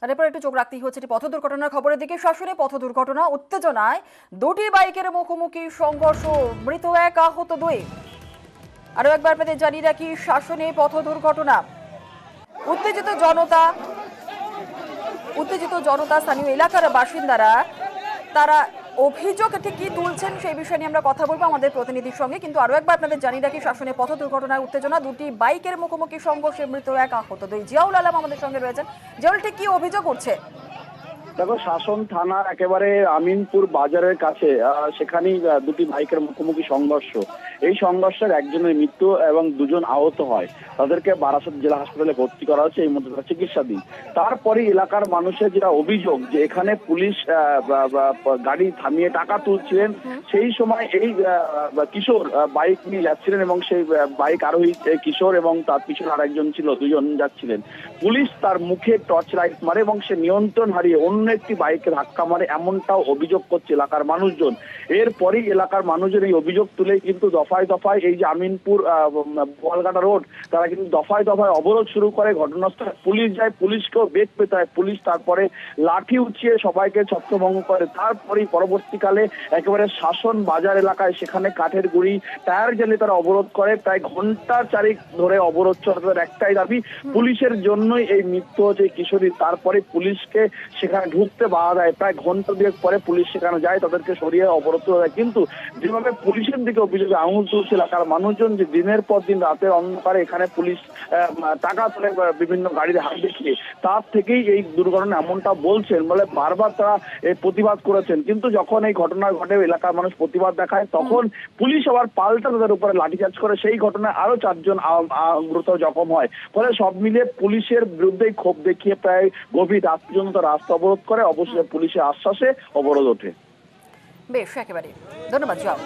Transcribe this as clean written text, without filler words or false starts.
এরপর একটু চোখ রাখতেই হচ্ছে পথ দুর্ঘটনার খবরের দিকে। শাসনে পথ দুর্ঘটনা, উত্তেজনায় দুটি বাইকের মুখোমুখি সংঘর্ষ, মৃত এক, আহত দুই। আরো একবার আপনাদের জানিয়ে রাখি, শাসনে পথ দুর্ঘটনা, উত্তেজিত জনতা, স্থানীয় এলাকার বাসিন্দারা তারা অভিযোগ ঠিক কি তুলছেন সেই বিষয় নিয়ে আমরা কথা বলবো আমাদের প্রতিনিধির সঙ্গে। কিন্তু আরো একবার আপনাদের জানিয়ে রাখি, শাসনে পথ দুর্ঘটনায় উত্তেজনা, দুটি বাইকের মুখোমুখি সংঘর্ষে মৃত এক, আহত দুই। জিয়াউল আলম আমাদের সঙ্গে রয়েছেন। জিয়াউল, ঠিক কি অভিযোগ উঠছে? দেখো, শাসন থানার একেবারে আমিনপুর বাজারের কাছে সেখানেই দুটি বাইকের মুখোমুখি সংঘর্ষ। এই সংঘর্ষের একজনের মৃত্যু এবং দুজন আহত হয়। তাদেরকে বারাসত জেলা হাসপাতালে ভর্তি করা হচ্ছে, এই মধ্যে তারা চিকিৎসাধীন। তারপরে এলাকার মানুষের যেটা অভিযোগ যে এখানে পুলিশ গাড়ি থামিয়ে টাকা তুলছিলেন, সেই সময় এই কিশোর বাইক নিয়ে যাচ্ছিলেন এবং সেই বাইক আরোহী কিশোর এবং তার পিছনে আরেকজন ছিল, দুজন যাচ্ছিলেন। পুলিশ তার মুখে টর্চ লাইট মারে এবং সে নিয়ন্ত্রণ হারিয়ে অন্য একটি বাইকে ধাক্কা মারে, এমনটাও অভিযোগ করছে এলাকার মানুষজন। এরপরেই এলাকার মানুষজন এই অভিযোগ তুলে কিন্তু দফায় দফায় এই যে আমিনপুর বোয়ালঘাটা রোড, তারা কিন্তু দফায় দফায় অবরোধ শুরু করে। ঘটনাস্থলে পুলিশ যায়, পুলিশকেও বেগ পেতে হয়। পুলিশ তারপরে লাঠি উঠিয়ে সবাইকে ছত্রভঙ্গ করে। তারপরেই পরবর্তীকালে একেবারে শাসন বাজার এলাকায় সেখানে কাঠের গুঁড়ি, টায়ার জ্বালিয়ে তারা অবরোধ করে। প্রায় ঘন্টা চারেক ধরে অবরোধ চলে। তাদের একটাই দাবি, পুলিশের জন্যই এই মৃত্যু হচ্ছে কিশোরী। তারপরে পুলিশকে সেখানে ঢুকতে বাধা দেয়। প্রায় ঘন্টা দুয়েক পরে পুলিশ সেখানে যায়, তাদেরকে সরিয়ে অবরোধ করে দেয়। কিন্তু যেভাবে পুলিশের দিকে অভিযোগে আঙুল তুলছে এলাকার মানুষজন, যে দিনের পর দিন রাতের অন্ধকারে এখানে পুলিশ টাকা তোলে বিভিন্ন গাড়ির হাত দেখিয়ে, তার থেকেই এই দুর্ঘটনা এমনটা বলছেন বলে বারবার তারা প্রতিবাদ করেছেন। কিন্তু যখন এই ঘটনা ঘটে, এলাকার মানুষ প্রতিবাদ দেখায়, তখন পুলিশ আবার পাল্টা তাদের উপরে লাঠিচার্জ করে। সেই ঘটনায় আরো 4 জন গুরুতর জখম হয়। ফলে সব মিলিয়ে পুলিশের বিরুদ্ধেই ক্ষোভ দেখিয়ে প্রায় গভীর রাত পর্যন্ত রাস্তা অবরোধ করে। অবশেষে পুলিশের আশ্বাসে অবরোধ ওঠে। বেশ, একেবারে ধন্যবাদ জিয়াউল।